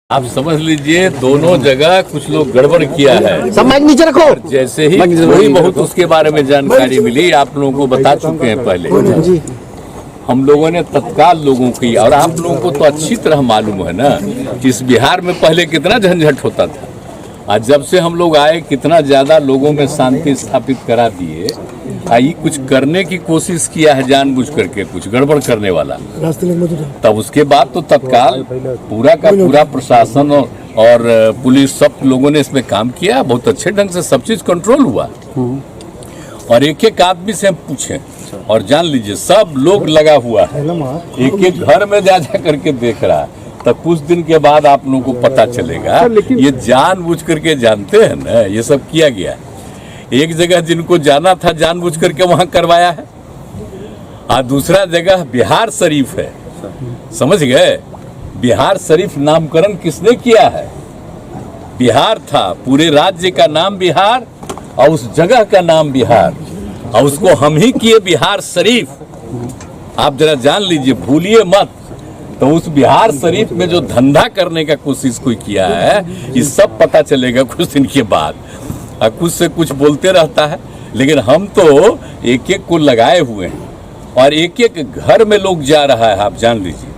आप समझ लीजिए दोनों जगह कुछ लोग गड़बड़ किया है। सब माइक नीचे रखो। जैसे ही थोड़ी बहुत उसके बारे में जानकारी मिली, आप लोगों को बता चुके हैं पहले। हम लोगों ने तत्काल लोगों की, और आप लोगों को तो अच्छी तरह मालूम है ना कि इस बिहार में पहले कितना झंझट होता था। आज जब से हम लोग आए कितना ज्यादा लोगों में शांति स्थापित करा दिए। आई कुछ करने की कोशिश किया है जानबूझ करके, कुछ गड़बड़ करने वाला, तब उसके बाद तो तत्काल पूरा का पूरा प्रशासन और पुलिस सब लोगों ने इसमें काम किया। बहुत अच्छे ढंग से सब चीज कंट्रोल हुआ। और एक एक आदमी से हम पूछे और जान लीजिए सब लोग लगा हुआ है, एक एक घर में जा जा करके देख रहा है। तब कुछ दिन के बाद आप लोगों को पता चलेगा। ये जानबूझ करके जानते हैं ना, ये सब किया गया है। एक जगह जिनको जाना था जानबूझ करके वहां करवाया है, और दूसरा जगह बिहार शरीफ है। समझ गए? बिहार शरीफ नामकरण किसने किया है? बिहार था, पूरे राज्य का नाम बिहार और उस जगह का नाम बिहार, और उसको हम ही किए बिहार शरीफ। आप जरा जान लीजिए, भूलिए मत। तो उस बिहार शरीफ में जो धंधा करने का कोशिश कोई किया है, ये सब पता चलेगा कुछ दिन के बाद। कुछ से कुछ बोलते रहता है, लेकिन हम तो एक एक को लगाए हुए हैं और एक एक घर में लोग जा रहा है, आप जान लीजिए।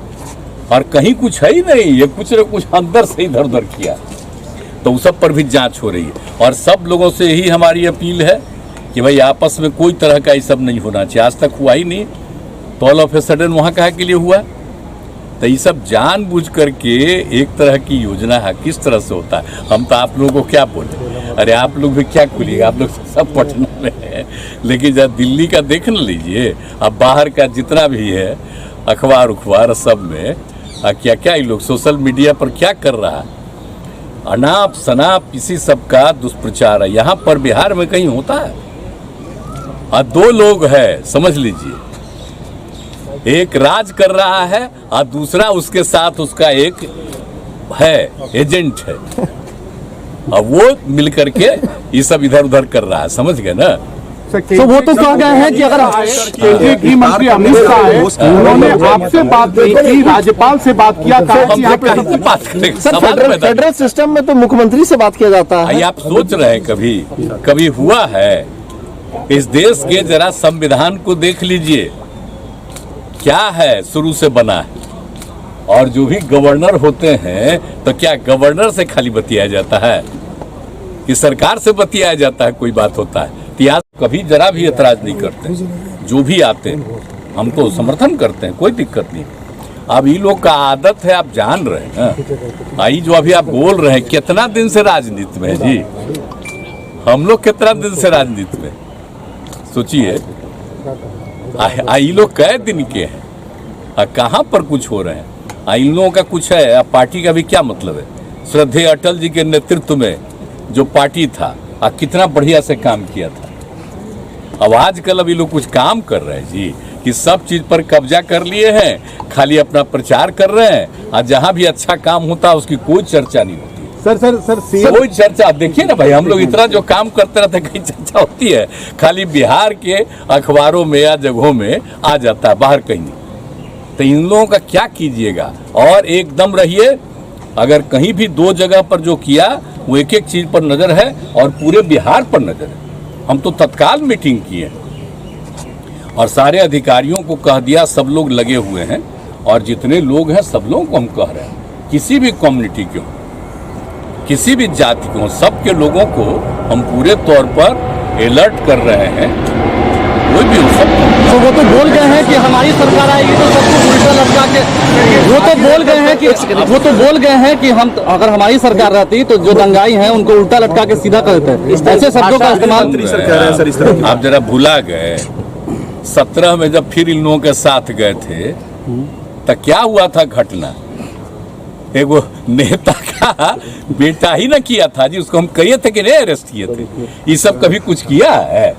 और कहीं कुछ है ही नहीं, ये कुछ न कुछ अंदर से इधर उधर किया। तो उस सब पर भी जांच हो रही है। और सब लोगों से यही हमारी अपील है कि भाई आपस में कोई तरह का ये सब नहीं होना चाहिए। आज तक हुआ ही नहीं, तो ऑल ऑफ ए सडन वहाँ कहा के लिए हुआ। तो ये सब जानबूझ करके एक तरह की योजना है, किस तरह से होता है। हम तो आप लोगों को क्या बोले, अरे आप लोग भी क्या खुलिएगा, आप लोग सब पटना में है, लेकिन जब दिल्ली का देख न लीजिए, अब बाहर का जितना भी है अखबार उखबार सब में क्या क्या ये लोग सोशल मीडिया पर क्या कर रहा है, अनाप शनाप इसी सब का दुष्प्रचार है। यहाँ पर बिहार में कहीं होता है? और दो लोग है, समझ लीजिए, एक राज कर रहा है और दूसरा उसके साथ उसका एक है एजेंट है, और वो मिलकर के ये सब इधर उधर कर रहा है। समझ गए ना? तो वो तो कह गए हैं कि अगर केंद्रीय गृह मंत्री अमित शाह है, उन्होंने आपसे बात की थी, राज्यपाल से बात किया, बात करेंगे। फेडरल सिस्टम में तो मुख्यमंत्री से बात किया जाता है। आप सोच रहे हैं कभी हुआ है? इस देश के जरा संविधान को देख लीजिए, क्या है शुरू से बना है। और जो भी गवर्नर होते हैं, तो क्या गवर्नर से खाली बतियाया जाता है कि सरकार से बतियाया जाता है? कोई बात होता है तो कभी जरा भी एतराज नहीं करते। जो भी आते हैं हम तो समर्थन करते हैं, कोई दिक्कत नहीं। अब ये लोग का आदत है, आप जान रहे हैं ना। जो अभी आप बोल रहे हैं, कितना दिन से राजनीति में है जी, हम लोग कितना दिन से राजनीति में, सोचिए। ये लोग कै दिन के हैं, कहाँ पर कुछ हो रहे हैं। इन लोगों का कुछ है, अब पार्टी का भी क्या मतलब है? श्रद्धेय अटल जी के नेतृत्व में जो पार्टी था, कितना बढ़िया से काम किया था। अब आजकल अभी लोग कुछ काम कर रहे हैं जी, कि सब चीज पर कब्जा कर लिए हैं, खाली अपना प्रचार कर रहे हैं, और जहां भी अच्छा काम होता है उसकी कोई चर्चा नहीं होती। सर कोई चर्चा देखिए ना भाई, हम लोग इतना जो काम करते रहते हैं, कहीं चर्चा होती है? खाली बिहार के अखबारों में या जगहों में आ जाता है, बाहर कहीं नहीं। तो इन लोगों का क्या कीजिएगा। और एकदम रहिए, अगर कहीं भी दो जगह पर जो किया वो एक एक चीज पर नजर है, और पूरे बिहार पर नजर है। हम तो तत्काल मीटिंग किए और सारे अधिकारियों को कह दिया, सब लोग लगे हुए हैं, और जितने लोग हैं सब लोगों को हम कह रहे हैं, किसी भी कम्युनिटी के हो, किसी भी जाति के हो, सबके लोगों को हम पूरे तौर पर अलर्ट कर रहे हैं। कोई भी हो सकता। तो वो तो बोल गए हैं कि हमारी सरकार आएगी तो सबको उल्टा लटका के, वो तो बोल गए हैं कि हम अगर हमारी सरकार रहती तो जो दंगाई हैं उनको उल्टा लटका के सीधा कर देते। ऐसे शब्दों का इस्तेमाल आप जरा भुला गए। 17 में जब फिर इन लोगों के साथ गए थे, तो क्या हुआ था घटना? एगो नेता का बेटा ही ना किया था जी, उसको हम कहिए थे कि नहीं अरेस्ट किए थे। ये सब कभी कुछ किया है?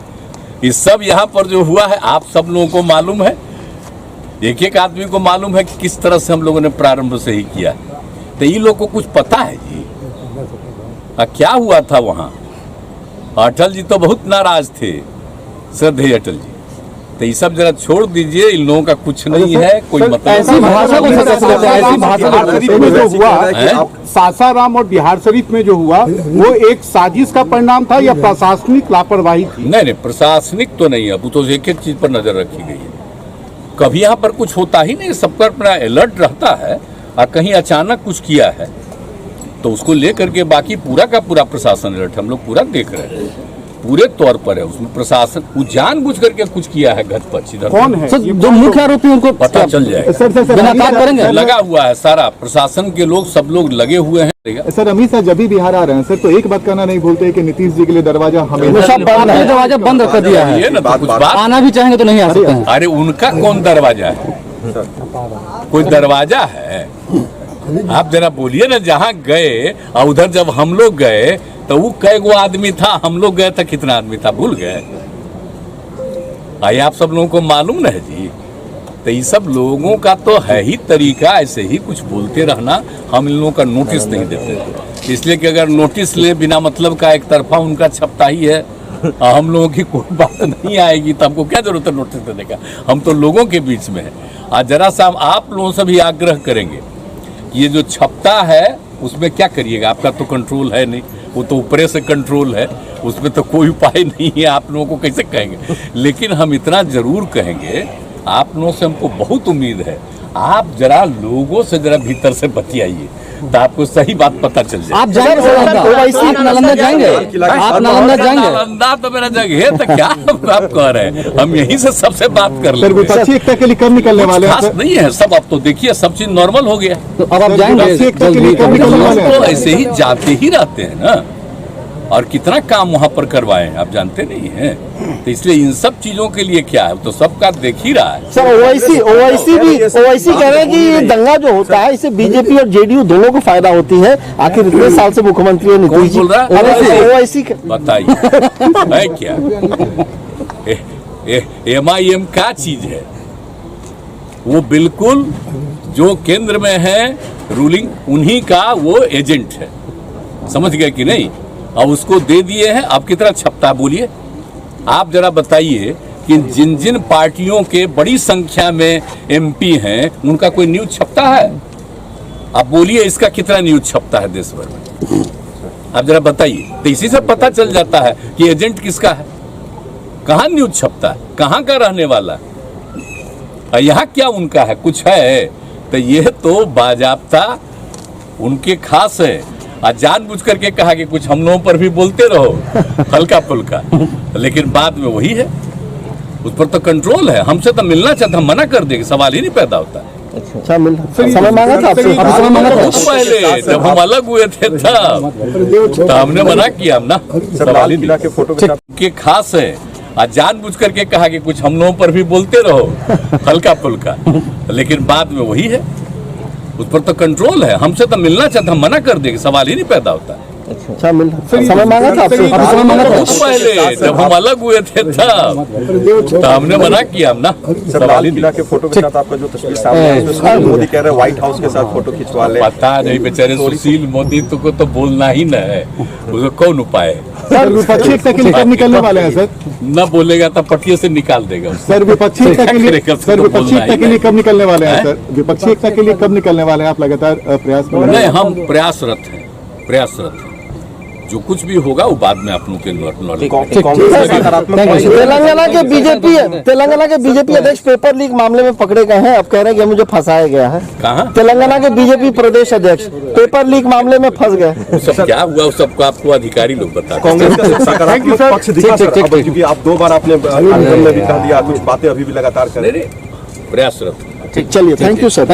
ये सब यहाँ पर जो हुआ है आप सब लोगों को मालूम है, एक एक आदमी को मालूम है कि किस तरह से हम लोगों ने प्रारंभ से ही किया। तो ये लोग को कुछ पता है जी क्या हुआ था वहाँ? अटल जी तो बहुत नाराज थे, श्रद्धेय अटल जी। तो ये सब जरा छोड़ दीजिए, इन लोगों का कुछ नहीं है, कोई मतलब ऐसी भाषा को कैसे कहते हैं? ऐसी भाषा बिहार शरीफ में जो हुआ, सासाराम और बिहार शरीफ में जो हुआ, वो एक साजिश का परिणाम था या प्रशासनिक लापरवाही थी? नहीं, प्रशासनिक तो नहीं है, अब तो एक एक चीज पर नजर रखी गई है। कभी यहाँ पर कुछ होता ही नहीं, सबका अपना अलर्ट रहता है, और कहीं अचानक कुछ किया है तो उसको लेकर के बाकी पूरा का पूरा प्रशासन अलर्ट, हम लोग पूरा देख रहे हैं, पूरे तौर पर है। उसमें प्रशासन वो जानबूझ करके कुछ किया है घटपच इधर। कौन है? सर, जो मुख्य आरोपी उनको पता चल जाएगा। बिना काम करेंगे। लगा हुआ है सारा प्रशासन के लोग, सब लोग लगे हुए हैं। सर, अमित शाह जब भी बिहार आ रहे हैं सर, तो एक बात कहना नहीं भूलते कि नीतीश जी के लिए दरवाजा हमेशा आपने दरवाजा बंद कर दिया है, ये ना तो कुछ बात, आना भी चाहेंगे तो नहीं आ सकते हैं। अरे उनका कौन दरवाजा है? कोई दरवाजा है? आप जरा बोलिए ना, जहाँ गए और उधर जब हम लोग गए तो वो कै गो आदमी था, हम लोग गए था कितना आदमी था, भूल गए? आइए, आप सब लोगों को मालूम न है जी। तो ये सब लोगों का तो है ही तरीका, ऐसे ही कुछ बोलते रहना। हम इन लोगों का नोटिस नहीं देते, इसलिए कि अगर नोटिस ले बिना मतलब का एक तरफा उनका छपता ही है, हम लोगों की कोई बात नहीं आएगी, तो हमको क्या जरूरत है नोटिस देने का? हम तो लोगों के बीच में है। आज जरा सा आप लोगों से भी आग्रह करेंगे, ये जो छपता है उसमें क्या करिएगा? आपका तो कंट्रोल है नहीं, वो तो ऊपरे से कंट्रोल है, उसमें तो कोई उपाय नहीं है। आप लोगों को कैसे कहेंगे? लेकिन हम इतना जरूर कहेंगे, आप लोगों से हमको बहुत उम्मीद है, आप जरा लोगों से जरा भीतर से बतियाइए, तो आपको सही बात पता चल जाए। आप जाएंगे आप नालंदा जाएंगे? आप नालंदा जाएंगे? नालंदा तो मेरा जगह है, तो क्या आप कह रहे हैं? हम यहीं से सबसे बात कर लेंगे। विपक्षी एकता के लिए कब निकलने वाले हैं? खास नहीं है सब, अब तो देखिए सब चीज नॉर्मल हो गया। तो अब आप जाएंगे? तो ऐसे ही जाते ही रहते हैं ना, और कितना काम वहाँ पर करवाए हैं आप जानते नहीं हैं। तो इसलिए इन सब चीजों के लिए क्या है, तो सबका देख ही रहा है। सर, ओवैसी कह रहे हैं कि ये दंगा जो होता है इससे बीजेपी और जेडीयू दोनों को फायदा होती है। आखिर इतने साल से मुख्यमंत्री कौन नीतीश जी बोल रहा है? ओवैसी बताइए है क्या? MIM क्या चीज है? वो बिल्कुल जो केंद्र में है रूलिंग, उन्हीं का वो एजेंट है, समझ गए कि नहीं? अब उसको दे दिए हैं, अब कितना छपता है बोलिए? आप जरा बताइए कि जिन जिन पार्टियों के बड़ी संख्या में MP हैं, उनका कोई न्यूज छपता है? आप बोलिए इसका कितना न्यूज छपता है देश भर में? आप जरा बताइए। तो इसी से पता चल जाता है कि एजेंट किसका है, कहाँ न्यूज छपता है, कहाँ का रहने वाला है, और यहाँ क्या उनका है, कुछ है? तो ये तो बाजाब्ता उनके खास है। आज जानबूझ करके कहा कि कुछ हम लोगों पर भी बोलते रहो हल्का फुल्का, लेकिन बाद में वही है, उस पर तो कंट्रोल है। हमसे तो मिलना चाहता, हम मना कर देंगे, सवाल ही नहीं पैदा होता। अच्छा, समय मांगा था आपसे? पहले जब हम अलग हुए थे तब तो हमने मना किया, हम ना सवाल ही नहीं के खास है। आज जानबूझ करके कहा कि कुछ हम लोगों पर भी बोलते रहो हल्का फुल्का, लेकिन बाद में वही है, उस पर तो कंट्रोल है। हमसे तो मिलना चाहता, हम मना कर देंगे, सवाल ही नहीं पैदा होता। अच्छा, समय मांगा था आपसे? पहले जब हम अलग हुए थे तब तो हमने मना किया, हम ना सवाल ही नहीं। के फोटो के साथ आपका जो तस्वीर सामने है, उसमें मोदी कह रहे हैं व्हाइट हाउस के साथ फोटो खिंचवा ले। पता नहीं बेचारे सुशील मोदी को तो बोलना ही न है, उसको कौन उपाय है? सर, विपक्षी एकता के लिए कब निकलने वाले हैं सर? न बोलेगा तो पटिया से निकाल देगा। सर, विपक्षी एकता के लिए कब निकलने वाले हैं सर? विपक्षी एकता के लिए कब निकलने वाले हैं? आप लगातार प्रयास कर रहे हैं। नहीं, हम प्रयासरत हैं। जो कुछ भी होगा वो बाद में आप लोगों के नॉलेज। तेलंगाना के बीजेपी अध्यक्ष पेपर लीक मामले में पकड़े गए हैं, अब कह रहे हैं कि मुझे फंसाया गया है। कहाँ? तेलंगाना के बीजेपी प्रदेश अध्यक्ष पेपर लीक मामले में फंस गए। वो सब क्या हुआ, वो सबको आपको अधिकारी लोग बताते। कांग्रेस का सकारात्मक पक्ष दिखा सर, अब क्योंकि आप 2 बार आपने आंदोलन में भी कह दिया, कुछ बातें अभी भी लगातार कर रहे हैं। प्रयासरत। चलिए, थैंक यू सर।